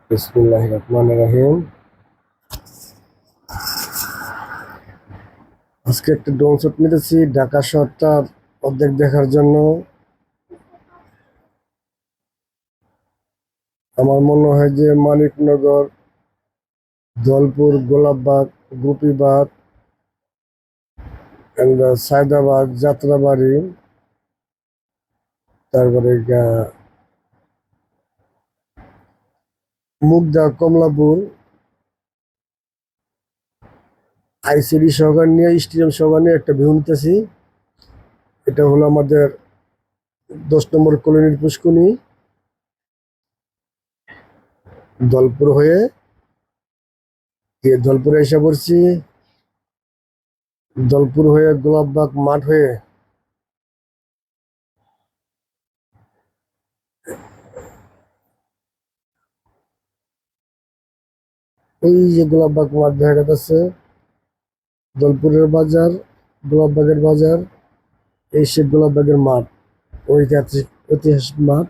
বিসমিল্লাহির রহমানির রহিম। আজকে একটা ড্রোন শট নিতেছি ঢাকা শহরটা অর্ধেক দেখার জন্য। আমার মনে হয় যে মানিকনগর, ধলপুর, গোলাপবাগ, গোপীবাগ, সায়দাবাদ, যাত্রাবাড়ি, তারপরে মুগদা, কমলাপুর, আইসিডি সহকার নিয়ে স্টেডিয়াম সহকার নিয়ে একটা ভিউ নিতেছি। এটা হলো আমাদের 10 নম্বর কলোনির পুষ্কুনি। ধলপুর হয়ে ধলপুরে এসে পড়ছি। ধলপুর হয়ে গোলাপবাগ মাঠ হয়ে ওই যে গোলাপবাগ মাঠ দেখা যাচ্ছে, দোলপুরের বাজার, গোলাপবাগের বাজার, এই সে গোলাপবাগের মাঠ, ঐতিহাসিক ঐতিহাসিক মাঠ।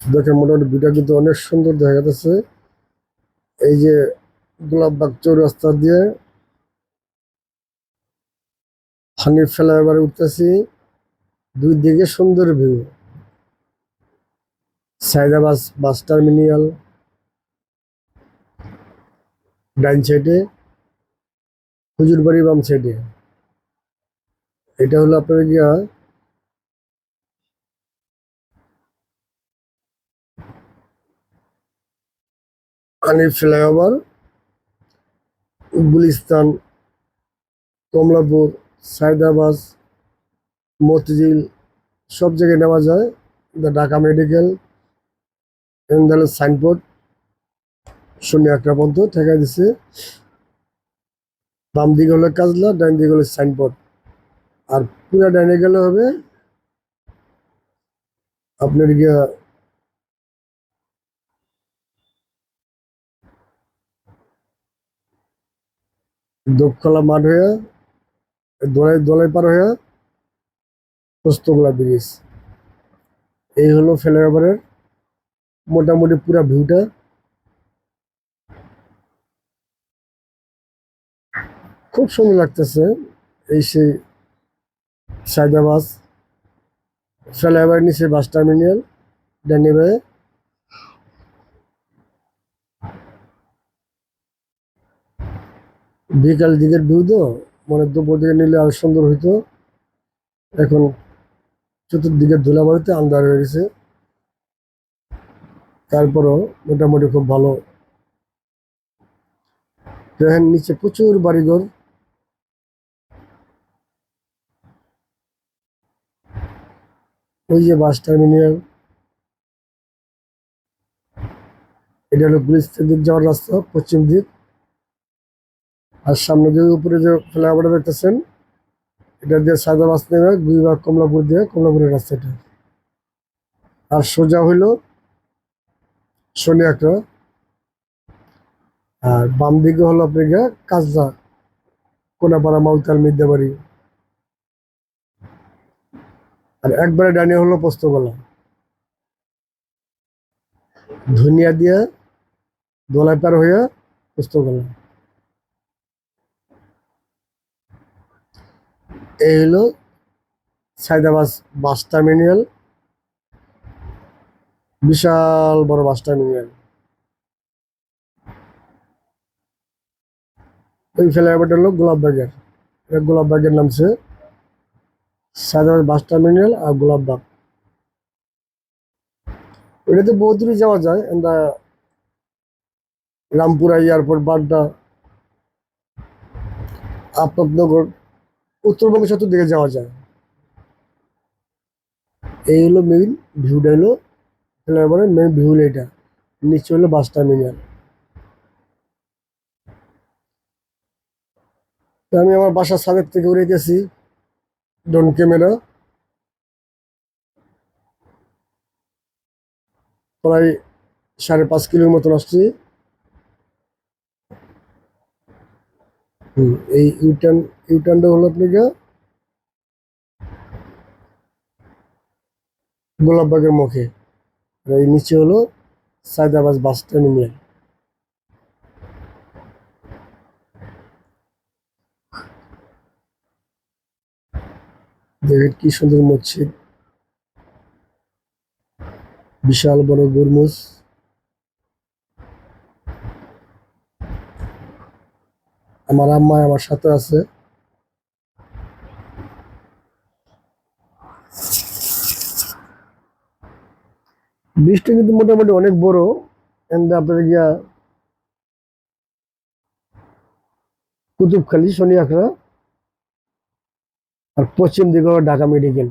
দেখে মোটামুটি ভিডিও কিন্তু অনেক সুন্দর দেখা যাচ্ছে। এই যে গোলাপবাগ চৌরাস্তা দিয়ে হানির ফ্লাইওভারে উঠতেছি, দুই দিকে সুন্দর ভিউ। সায়দাবাদ বাস টার্মিনাল ডাইন সাইডে, হুজুরবাড়ি বাম সাইডে। এটা হলো আপনার গিয়া হানির ফ্লাইওভার। গুলিস্তান, কমলাপুর, সায়দাবাদ, মতিঝিল সব জায়গায় নেওয়া যায়। ঢাকা মেডিকেল সাইনবোর্ড 01 পর্যন্ত ঠেকা দিছে। বাম দিকে হলো কাজলা, ডান দিকে হলো সাইনবোর্ড। আর পুরা ডাইনে গেলে হবে আপনার গিয়া দোকলা মাঠ হয়ে দোলাই দোলাই পার হয়ে পোস্তগোলা ব্রিজ। এই হলো ফ্লাইওভারের মোটামুটি পুরা ভিউটা। খুব সুন্দর লাগতেছে। এই সেই সায়দাবাদ ফ্লাইওভার নিচে বাস টার্মিনাল ডানে বায়ে। বিকাল দিকের ভিউ তো, মানে দুপুর দিকে নিলে আরো সুন্দর হইতো। এখন চতুর্দিকে ধুলাবাড়িতে আন্ধার হয়ে গেছে, তারপরও মোটামুটি খুব ভালো। দেখেন নিচে প্রচুর বাড়িঘর। ওই যে বাস টার্মিনাল, এটা হলো গুলিস্তান দিক যাওয়ার রাস্তা, পশ্চিম দিক। আর সামনে যে উপরে যে ফ্লাইওভারটা দেখতেছেন, এটা দিয়ে সাদা বাস নেবে গুইবাগ কমলাপুর দিয়ে কমলাপুরের রাস্তাটা। আর সোজা হইল শনি একটা। আর বাম দিকে হলো আপনার গিয়া কাজলা, কোনাপাড়া, মাউতাল, মিদ্যাবাড়ি। আর একবারে ডানে হলো পোস্তগোলা, ধনিয়া দিয়া দোলাই পার হইয়া পোস্তগোলা। এই হলো সায়দাবাদ বাস টার্মিনাল, বিশাল বড় বাস টার্মিনাল। ওই ফ্লাইওভারটা হলো গোলাপবাগের, গোলাপবাগের নামছে সায়দাবাদ বাস টার্মিনাল আর গোলাপবাগ। এটাতে বহু দূরে যাওয়া যায়। রামপুরা এয়ারপোর্ট, বাড্ডা, আফতাবনগর, উত্তরবঙ্গ চতুর্দিকে যাওয়া যায়। এই হলো মেইন ভিউটা, হলো ফ্লাইওভারের মেইন ভিউ হলো এটা। নিচে হলো বাস টার্মিনাল। তো আমি আমার বাসার ছাদের থেকে উড়ে গেছি ড্রোন ক্যামেরা, প্রায় 5.5 কিলোর মতন আসছি। এই ইউটার্নটা হলো আপনাকে গোলাপবাগের মুখে। আর এই নিচে হলো সায়দাবাদ বাস টার্মিনাল। দেখেন কি সুন্দর মসজিদ, বিশাল বড় গরমুজ। আমার আম্মা আমার সাথে আছে। বৃষ্টি কিন্তু মোটামুটি অনেক বড়। আপনার গিয়া কুতুবখালী, শনি আখড়া, আর পশ্চিম দিকে হলো ঢাকা মেডিকেল।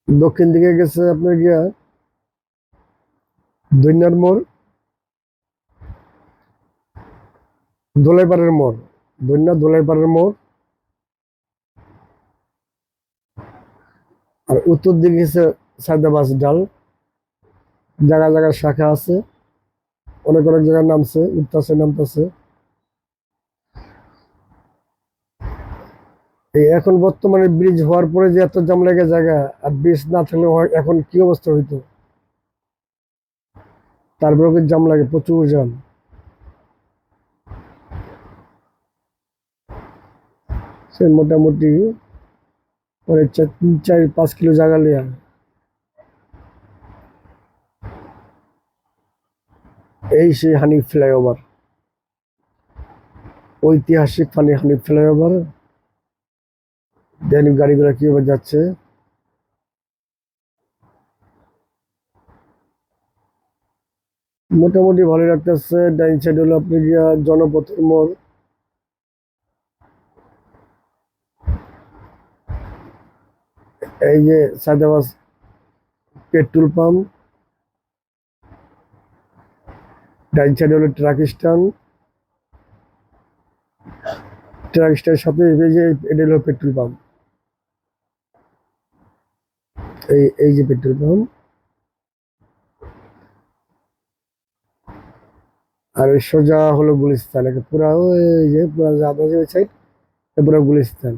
দক্ষিণ দিকে গেছে আপনার গিয়া দৈন্যার মোড়, দোলাইপাড়ের মোড়, দৈন্যা দোলাইপাড়ের মোড়। আর উত্তর দিকে গেছে সায়দাবাদ ডাল। জায়গা জায়গায় শাখা আছে, অনেক অনেক জায়গায় নামছে, উঠতেছে নামতেছে। এই এখন বর্তমানে ব্রিজ হওয়ার পরে যে এত জাম লেগে জায়গা, আর ব্রিজ না থাকলে এখন কি অবস্থা হইতো। তারপরে জাম লাগে, প্রচুর জাম। সে মোটামুটি পরে 3, 4, 5 কিলো জায়গা লিয়া। এই সেই হানিফ ফ্লাইওভার, ঐতিহাসিক হানিফ ফ্লাইওভার। দেন গাড়িগুলো কিভাবে যাচ্ছে। মোটামুটি ভালো লাগতেছে। ডাইন সাইড হলো আপনি গিয়া জনপথের মোড়। এই যে সায়দাবাদ পেট্রোল পাম্প। ডাইন সাইড হলো ট্রাক স্ট্যান্ড। ট্রাক স্ট্যান্ডের সাথে এই যে এটা হলো পেট্রোল পাম্প। এই যে পেট্রোল পাম্প। আর এই সোজা হলো গুলিস্তান, পুরা ওই যে পুরা আপনার যে সাইড, পুরা গুলিস্তান।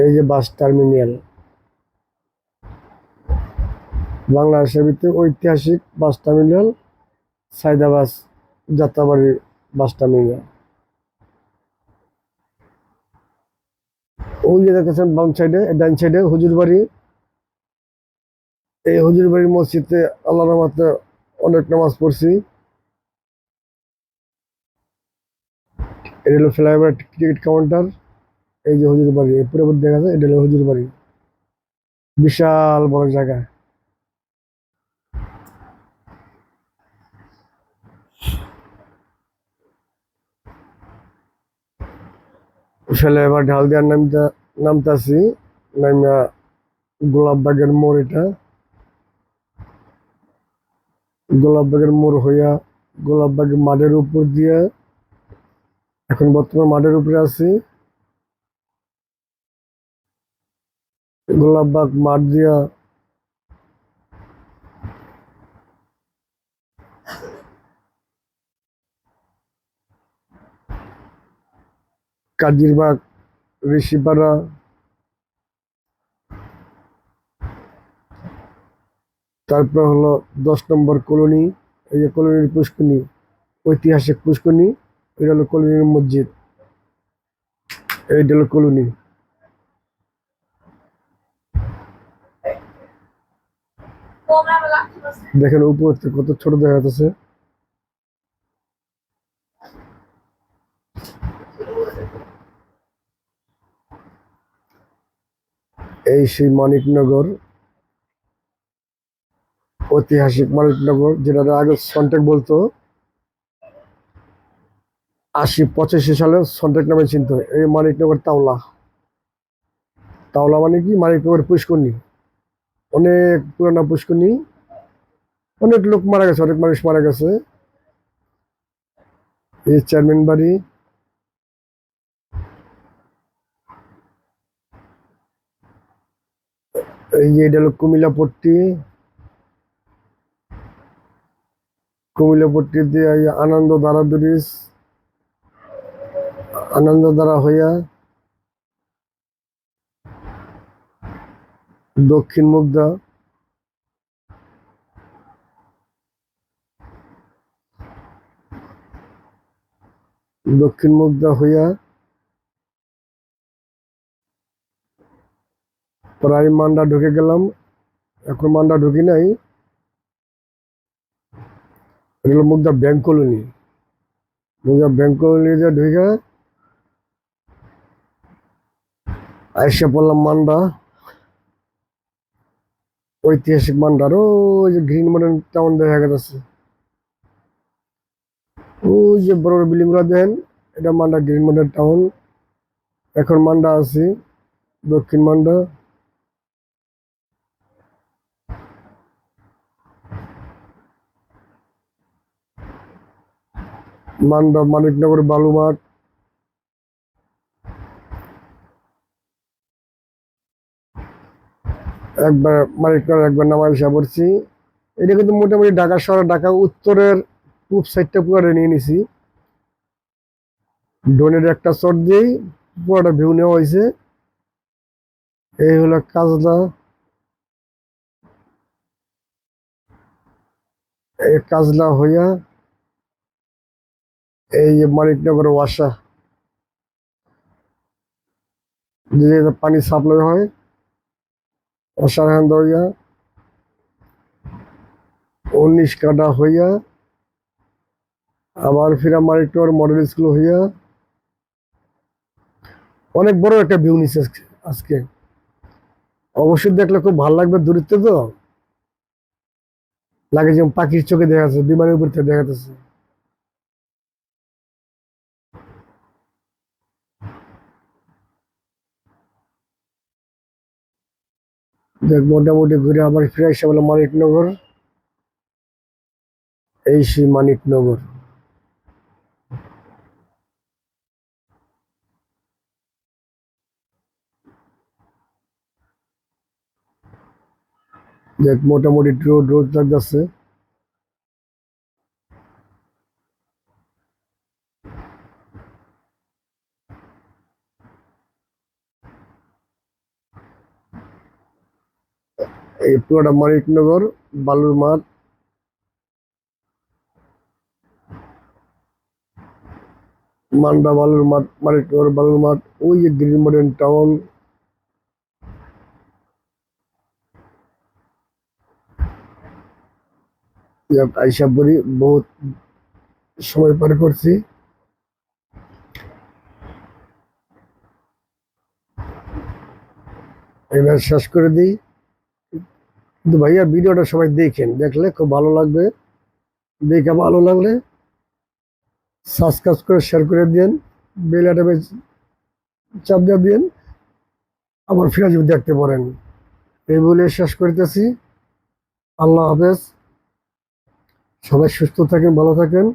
এই যে বাস টার্মিনাল, বাংলাদেশের ভিতরে ঐতিহাসিক bus terminal Sayedabad Jatrabari bus terminal. ওই যে দেখেছেন বাম সাইডে, ডান সাইডে হুজুরবাড়ি। এই হুজুরবাড়ির মসজিদে আল্লাহর রহমতে অনেক নামাজ পড়ছি। এটা হলো ফ্লাইওভার টিকিট কাউন্টার। এই যে হুজুরবাড়ি, এই পুরো দেখা যায়, এটা হলো হুজুরবাড়ি। বিশাল বড় জায়গা। ফ্লাইওভার ঢাল দেওয়ার নামতাছি। নাইমা গোলাপবাগের মোড়, এটা গোলাপবাগের মোড় হইয়া গোলাপবাগের মাঠের উপর দিয়ে, এখন বর্তমান মাঠের উপরে আছি। গোলাপবাগ মাঠ দিয়া কাজিরবাগ, ঋষিপাড়া, তারপর হলো 10 নম্বর কলোনি। এই যে কলোনির পুষ্করণী, ঐতিহাসিক পুষ্করণী। এটা হলো কলোনির মসজিদ, এইটা হলো কলোনি। দেখেন উপর থেকে কত ছোট দেখা যাচ্ছে। এই সেই মানিকনগর, ঐতিহাসিক মানিকনগর, যেটা আগে সন্টেক বলতো। 80-85 সালে সন্টেক নামে চিনত। এই মানিকনগর তাওলা। তাওলা মানে কি, মানিকনগর পুষ্করণী, অনেক পুরানা পুষ্করণী। অনেক লোক মারা গেছে, অনেক মানুষ মারা গেছে। এই চেয়ারম্যান বাড়ি। এই যে এটা হলো কুমিল্লা পট্টি। কুমিল্লাপট্টি দিয়ে এই আনন্দধারা ব্রিজ, আনন্দধারা হইয়া দক্ষিণ মুগদা, দক্ষিণ মুগদা হইয়া প্রায় মান্ডা ঢুকে গেলাম। এখন মান্ডা ঢুকি নাই, এটা হলো Mugda bank colony. Mugda bank colony দিয়ে ঢুকে আইসা পড়লাম মান্ডা, ঐতিহাসিক মান্ডার। ওই যে গ্রিন মডার্ন টাউন দেখা গেছে, ওই যে বড় বড় বিল্ডিং গুলো দেখেন, এটা মান্ডা গ্রিন মডার্ন টাউন। এখন মান্ডা আছি, দক্ষিণ মান্ডা। মান্ডা মানিকনগর বালুমাঠ, একবার মানিকনগর একবার নামাইশা পড়ছি। এটা কিন্তু মোটামুটি ঢাকা শহর, ঢাকা উত্তরের পূব সাইডটা পুরো নিয়ে নিছি। ড্রোনের একটা শট দিয়েই পুরোটা ভিউ নেওয়া হয়েছে। এই হলো কাজলা, এই কাজলা হইয়া এই যে মানিকনগর ওয়াসা, যে পানি সাপ্লাই হয়, ওয়াসার হইয়া 19 কাটা হইয়া আবার ফিরা মানিকনগর মডেল স্কুল হইয়া অনেক বড় একটা ভিউ নিচ্ছে আজকে। অবশ্যই দেখলে খুব ভালো লাগবে, দূরত্ব তো লাগে যেমন পাখির চোখে দেখা যাচ্ছে, বিমানের উপর থেকে দেখা যাচ্ছে। দেখ মোটামুটি ঘুরে আবার ফিরে এসে বলে মানিকনগর, এই সেই মানিকনগর। দেখ মোটামুটি রোড রোড লাগতেছে। এই পুরোটা মানিকনগর বালুর মাঠ। মান্ডা বালুর মাঠ, মানিকনগর বালুর মাঠ, ওই যে গ্রিন মডার্ন টাউন। আইসা পড়ি, বহুত সময় পার করছি। এবার শেষ করে দিই, কিন্তু ভাইয়া ভিডিওটা সবাই দেখেন, দেখলে খুব ভালো লাগবে। দেখে ভালো লাগলে সাবস্ক্রাইব করে শেয়ার করে দিন, বেল আইকনে চাপ দিয়ে দিন, আবার ফিরে যদি দেখতে পারেন। এই বলে শেষ করতেছি। আল্লাহ হাফেজ, সবাই সুস্থ থাকেন, ভালো থাকেন।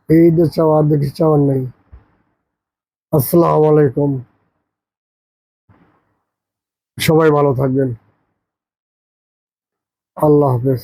এই যে চাওয়া, আর দেখি চাওয়ার নেই। আসসালামু আলাইকুম, সবাই ভালো থাকবেন। আল্লাহ হাফেজ।